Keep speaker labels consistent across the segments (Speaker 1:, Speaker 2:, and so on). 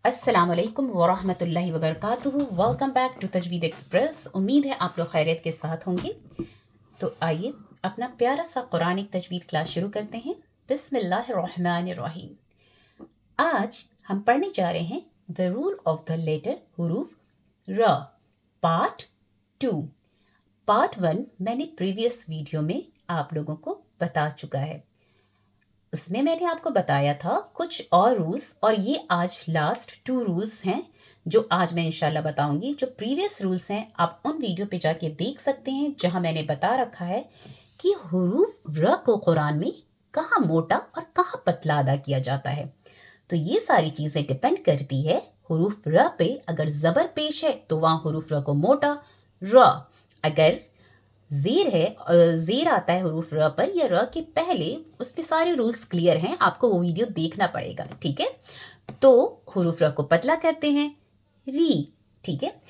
Speaker 1: अस्सलाम वालेकुम वरहमतुल्लाहि वबरकातुहू। Welcome back to Tajweed express. उम्मीद है आप लोग खैरियत के साथ होंगे। तो आइए अपना प्यारा सा कुरानिक तजवीद क्लास शुरू करते हैं। बिस्मिल्लाहिर्रहमानिर्रहीम। आज हम पढ़ने जा रहे हैं the rule of the letter हुरूफ र, पार्ट 2। पार्ट 1 मैंने प्रीवियस वीडियो में आप लोगों को बता चुका है। उसमें मैंने आपको बताया था कुछ और रूल्स, और ये आज लास्ट 2 रूल्स हैं जो आज मैं इंशाल्लाह बताऊंगी। जो प्रीवियस रूल्स हैं आप उन वीडियो पे जाके देख सकते हैं, जहां मैंने बता रखा है कि हुरूफ र को कुरान में कहाँ मोटा और कहाँ पतला अदा किया जाता है। तो ये सारी चीज़ें डिपेंड करती है हुरूफ र पे। अगर ज़बर पेश है तो वहाँ हुरूफ र को मोटा, र अगर ज़ेर है, ज़ेर आता है हुरूफ र पर या र के पहले, उस पे सारे रूल्स क्लियर हैं, आपको वो वीडियो देखना पड़ेगा, ठीक है। तो हुरूफ र को पतला करते हैं री, ठीक है।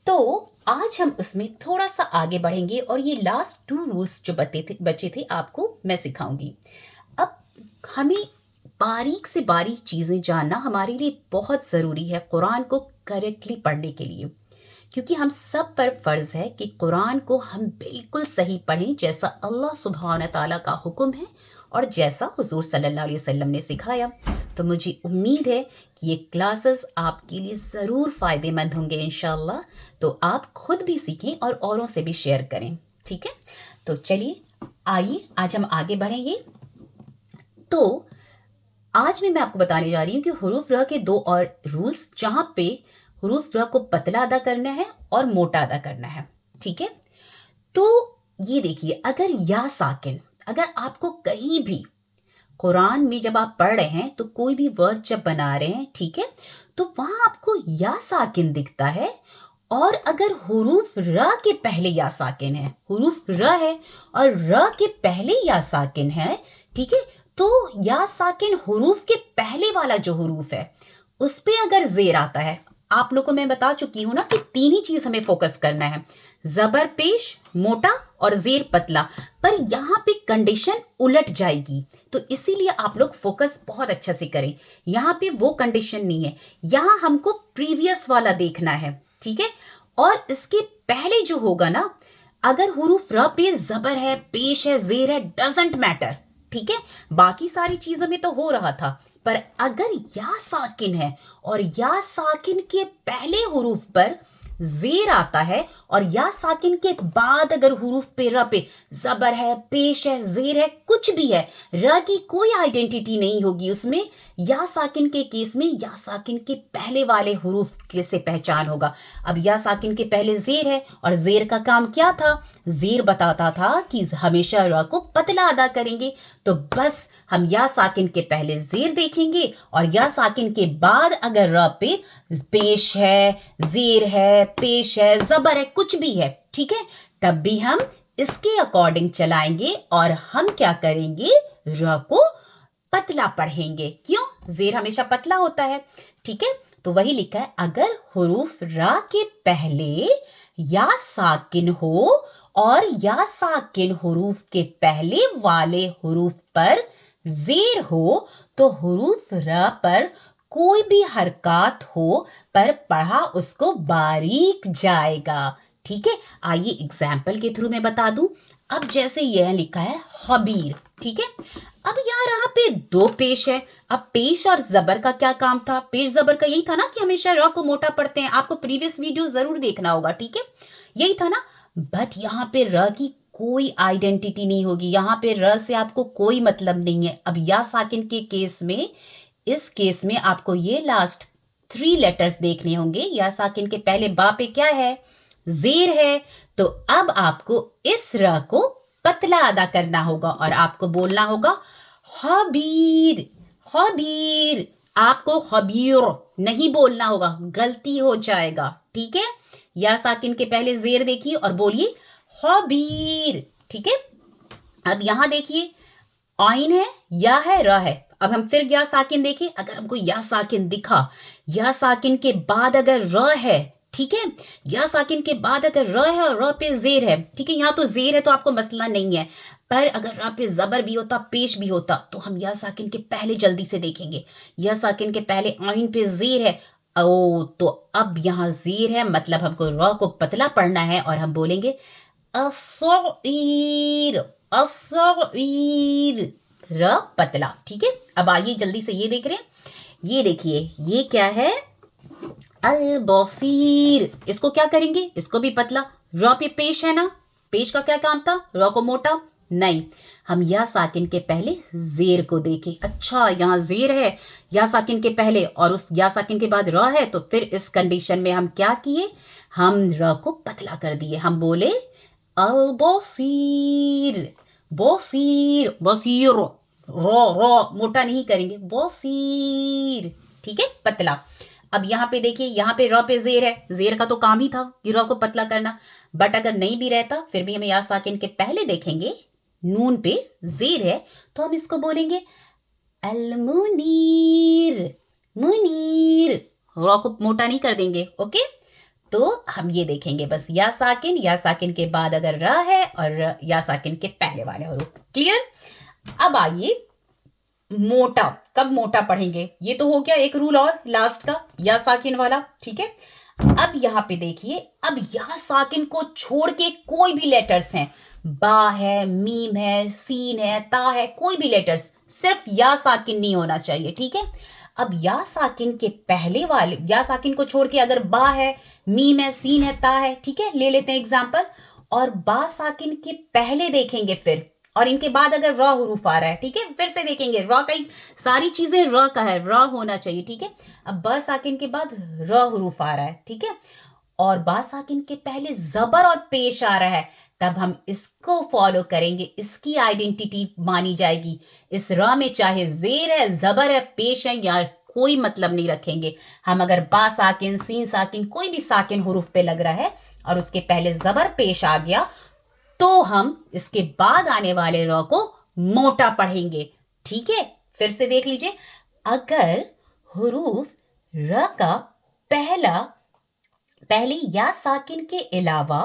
Speaker 1: तो आज हम उसमें थोड़ा सा आगे बढ़ेंगे और ये लास्ट 2 रूल्स जो बचे थे आपको मैं सिखाऊंगी। अब हमें बारीक से बारीक चीज़ें जानना हमारे लिए बहुत ज़रूरी है कुरान को करेक्टली पढ़ने के लिए, क्योंकि हम सब पर फ़र्ज़ है कि कुरान को हम बिल्कुल सही पढ़ें जैसा अल्लाह सुब्हान ताला का हुक्म है और जैसा हुज़ूर सल्लल्लाहु अलैहि वसल्लम ने सिखाया। तो मुझे उम्मीद है कि ये क्लासेस आपके लिए ज़रूर फ़ायदेमंद होंगे इंशाअल्लाह। तो आप खुद भी सीखें और औरों से भी शेयर करें, ठीक है। तो चलिए आइए आज हम आगे बढ़ेंगे। तो आज मैं आपको बताने जा रही हूँ कि हुरूफ र के 2 और रूल्स, जहाँ पे हुरूफ र को पतला अदा करना है और मोटा अदा करना है, ठीक है। तो ये देखिए, अगर या साकिन, अगर आपको कहीं भी कुरान में जब आप पढ़ रहे हैं तो कोई भी वर्ड जब बना रहे हैं, ठीक है, तो वहाँ आपको या साकिन दिखता है, और अगर हुरूफ र के पहले या साकिन है, हुरूफ र है और र के पहले या साकिन है, ठीक है, तो या साकिन हुरूफ के पहले वाला जो हुरूफ है उस पे अगर ज़ेर आता है, आप लोगों को मैं बता चुकी हूं ना कि 3 ही चीज हमें फोकस करना है, जबर पेश मोटा और जेर पतला, पर यहाँ पे कंडीशन उलट जाएगी। तो इसीलिए आप लोग फोकस बहुत अच्छा से करें। यहाँ पे वो कंडीशन नहीं है, यहाँ हमको प्रीवियस वाला देखना है, ठीक है। और इसके पहले जो होगा ना, अगर हुरूफ र पे जबर है, पेश है, जेर है, डजंट मैटर, ठीक है। बाकी सारी चीजों में तो हो रहा था, पर अगर या साकिन है और या साकिन के पहले हुरूफ पर जेर आता है और या साकिन के बाद अगर हुरूफ पे र पे जबर है, पेश है, जेर है, कुछ भी है, र की कोई आइडेंटिटी नहीं होगी उसमें। या साकिन के केस में या साकिन के पहले वाले हुरूफ के से पहचान होगा। अब या साकिन के पहले जेर है और जेर का काम क्या था, जेर बताता था कि हमेशा र को पतला अदा करेंगे। तो बस हम या साकिन के पहले जेर देखेंगे और या साकिन के बाद अगर र पे पेश है, जेर है, पेश है, जबर है, कुछ भी है, ठीक है, तब भी हम इसके अकॉर्डिंग चलाएंगे और हम क्या करेंगे, र को पतला पढ़ेंगे। क्यों? जेर हमेशा पतला होता है, ठीक है। तो वही लिखा है, अगर हुरूफ रा के पहले या साकिन हो और या साकिन हुरूफ के पहले वाले हुरूफ पर जेर हो, तो हुरूफ रा पर कोई भी हरकत हो पर पढ़ा उसको बारीक जाएगा, ठीक है। आइए एग्जाम्पल के थ्रू मैं बता दूं। अब जैसे यह लिखा है खबीर, ठीक है। अब यार यहाँ पे 2 पेश है। अब पेश और जबर का क्या काम था, पेश जबर का यही था ना कि हमेशा र को मोटा पढ़ते हैं। आपको प्रीवियस वीडियो जरूर देखना होगा, ठीक है, यही था ना। बट यहाँ पे र की कोई आइडेंटिटी नहीं होगी, यहाँ पे र से आपको कोई मतलब नहीं है। अब या साकिन के केस में, इस केस में आपको ये लास्ट 3 लेटर्स देखने होंगे। या साकिन के पहले बा पे क्या है, जेर है। तो अब आपको इस र को पतला अदा करना होगा और आपको बोलना होगा खबीर, खबीर। आपको खबीर नहीं बोलना होगा, गलती हो जाएगा, ठीक है। या साकिन के पहले जेर देखिए और बोलिए खबीर, ठीक है। अब यहां देखिए, आइन है, या है, र है। अब हम फिर या साकिन देखें, अगर हमको या साकिन दिखा, या साकिन के बाद अगर र है, ठीक है, या साकिन के बाद अगर र है और र पे जेर है, ठीक है, यहाँ तो जेर है तो आपको मसला नहीं है। پر اگر را پہ زبر بھی ہوتا پیش بھی ہوتا تو ہم یا ساکن کے پہلے جلدی سے دیکھیں گے. یا ساکن کے پہلے آئین پہ زیر ہے. او تو اب یہاں زیر ہے مطلب ہم کو را کو پتلا پڑھنا ہے اور ہم بولیں گے الصغیر الصغیر، را پتلا. ٹھیک ہے. اب آئیے جلدی سے یہ دیکھ رہے ہیں. یہ دیکھیے یہ کیا ہے البصیر. اس کو کیا کریں گے؟ اس کو بھی پتلا. را پہ پیش ہے نا، پیش کا کیا کام تھا؟ را کو موٹا نہیں. ہم یا ساکن کے پہلے زیر کو دیکھیں. اچھا یہاں زیر ہے یا ساکن کے پہلے اور اس یا ساکن کے بعد را ہے، تو پھر اس کنڈیشن میں ہم کیا کیے؟ ہم را کو پتلا کر دیے. ہم بولے البصیر بصیر بصیر. را موٹا نہیں کریں گے، بصیر. ٹھیک ہے، پتلا. اب یہاں پہ دیکھیے یہاں پہ را پہ زیر ہے. زیر کا تو کام ہی تھا کہ را کو پتلا کرنا. بٹ اگر نہیں بھی رہتا پھر بھی ہمیں یا ساکن کے پہلے دیکھیں گے نون پہ زیر ہے تو ہم اس کو بولیں گے المنیر منیر. را کو موٹا نہیں کر دیں گے. اوکے، تو ہم یہ دیکھیں گے بس یا ساکن کے بعد اگر را ہے اور یا ساکن کے پہلے والے حروف. کلیئر؟ اب آئیے موٹا. کب موٹا پڑھیں گے؟ یہ تو ہو گیا ایک رول اور لاسٹ کا یا ساکن والا. ٹھیک ہے. اب یہاں پہ دیکھیے اب یا ساکن کو چھوڑ کے کوئی بھی لیٹرز ہیں، با ہے، میم ہے، سین ہے، تا ہے، کوئی بھی لیٹرز، صرف یا ساکن نہیں ہونا چاہیے. ٹھیک ہے. اب یا ساکن کے پہلے والے یا ساکن کو چھوڑ کے اگر با ہے، میم ہے، سین ہے، تا ہے، ٹھیک ہے، لے لیتے ہیں ایگزامپل. اور با ساکن کے پہلے دیکھیں گے پھر، اور ان کے بعد اگر را حروف آ رہا ہے. ٹھیک ہے، پھر سے دیکھیں گے را کا ساری چیزیں را کا ہے، را ہونا چاہیے. ٹھیک ہے. اب با ساکن کے بعد را حروف آ رہا ہے. ٹھیک ہے. اور با ساکن کے پہلے زبر اور پیش آ رہا ہے، تب ہم اس کو فالو کریں گے. اس کی آئیڈینٹی مانی جائے گی. اس را میں چاہے زیر ہے، زبر ہے، پیش ہے، یا کوئی مطلب نہیں رکھیں گے. ہم اگر با ساکن، سین ساکن، کوئی بھی ساکن حروف پہ لگ رہا ہے اور اس کے پہلے زبر پیش آ گیا تو ہم اس کے بعد آنے والے را کو موٹا پڑھیں گے. ٹھیک ہے. پھر سے دیکھ لیجئے. اگر حروف را کا پہلے یا ساکن کے علاوہ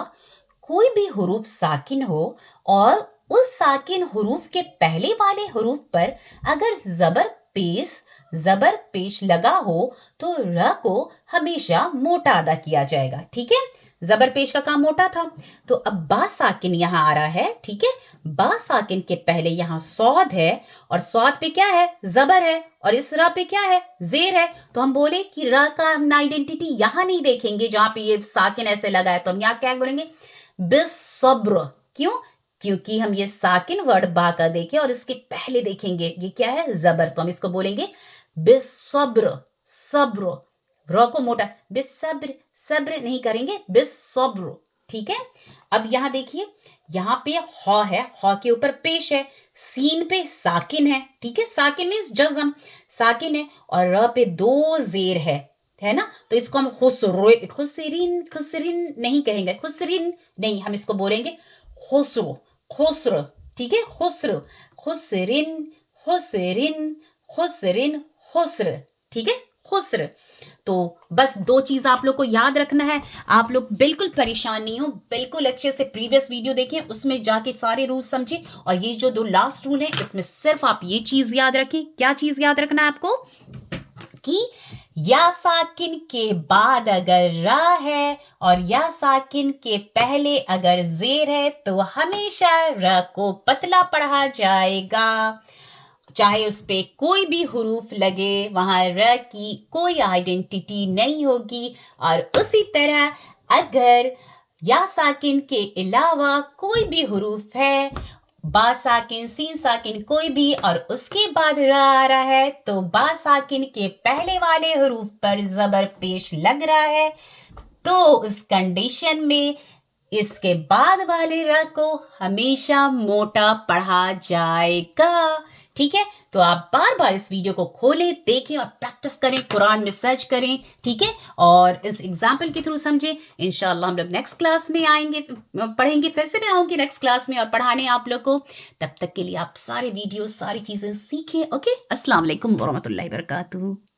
Speaker 1: کوئی بھی حروف ساکن ہو اور اس ساکن حروف کے پہلے والے حروف پر اگر زبر پیش لگا ہو تو را کو ہمیشہ موٹا ادا کیا جائے گا. ٹھیک ہے. زبر پیش کا کام موٹا تھا. تو اب با ساکن یہاں آ رہا ہے. ٹھیک ہے. با ساکن کے پہلے یہاں صاد ہے اور صاد پہ کیا ہے؟ زبر ہے. اور اس را پہ کیا ہے؟ زیر ہے. تو ہم بولے کہ را کا ہم آئیڈینٹی یہاں نہیں دیکھیں گے جہاں پہ یہ ساکن ایسے لگا ہے، تو ہم یہاں کیا بولیں گے؟ بالصبر. کیوں؟ کیونکہ ہم یہ ساکن ورڈ با کا دیکھیں اور اس کے پہلے دیکھیں گے یہ کیا ہے؟ زبر. تو ہم اس کو بولیں گے بالصبر. صبر. را کو موٹا صبر نہیں کریں گے، بالصبر. ٹھیک ہے. اب یہاں دیکھیے یہاں پہ خا ہے، خا کے اوپر پیش ہے، سین پہ ساکن ہے. ٹھیک ہے. ساکن مینس جزم، ساکن ہے. اور را پہ دو زیر ہے نا. تو اس کو ہم خسرین نہیں کہیں گے، خسرین نہیں، ہم اس کو بولیں گے خسر. ٹھیک ہے. خسر. ٹھیک ہے. خسر. تو بس دو چیز آپ لوگ کو یاد رکھنا ہے. آپ لوگ بالکل پریشان نہیں ہو، بالکل اچھے سے پریویس ویڈیو دیکھیں، اس میں جا کے سارے رول سمجھیں. اور یہ جو دو لاسٹ رول ہیں اس میں صرف آپ یہ چیز یاد رکھیں. کیا چیز یاد رکھنا ہے آپ کو؟ کہ یا ساکن کے بعد اگر را ہے اور یا ساکن کے پہلے اگر زیر ہے تو ہمیشہ را کو پتلا پڑھا جائے گا. چاہے اس پہ کوئی بھی حروف لگے وہاں را کی کوئی آئیڈینٹی نہیں ہوگی. اور اسی طرح اگر یا ساکن کے علاوہ کوئی بھی حروف ہے، با ساکن، سین ساکن کوئی بھی، اور اس کے بعد را آ رہا ہے تو با ساکن کے پہلے والے حروف پر زبر پیش لگ رہا ہے تو اس کنڈیشن میں اس کے بعد والے را کو ہمیشہ موٹا پڑھا جائے گا. ٹھیک ہے. تو آپ بار بار اس ویڈیو کو کھولیں، دیکھیں اور پریکٹس کریں، قرآن میں سرچ کریں. ٹھیک ہے. اور اس ایگزامپل کے تھرو سمجھیں. انشاءاللہ ہم لوگ نیکسٹ کلاس میں آئیں گے، پڑھیں گے. پھر سے میں آؤں گی نیکسٹ کلاس میں اور پڑھانے آپ لوگ کو. تب تک کے لیے آپ سارے ویڈیوز، ساری چیزیں سیکھیں. اوکے. السلام علیکم ورحمۃ اللہ وبرکاتہ.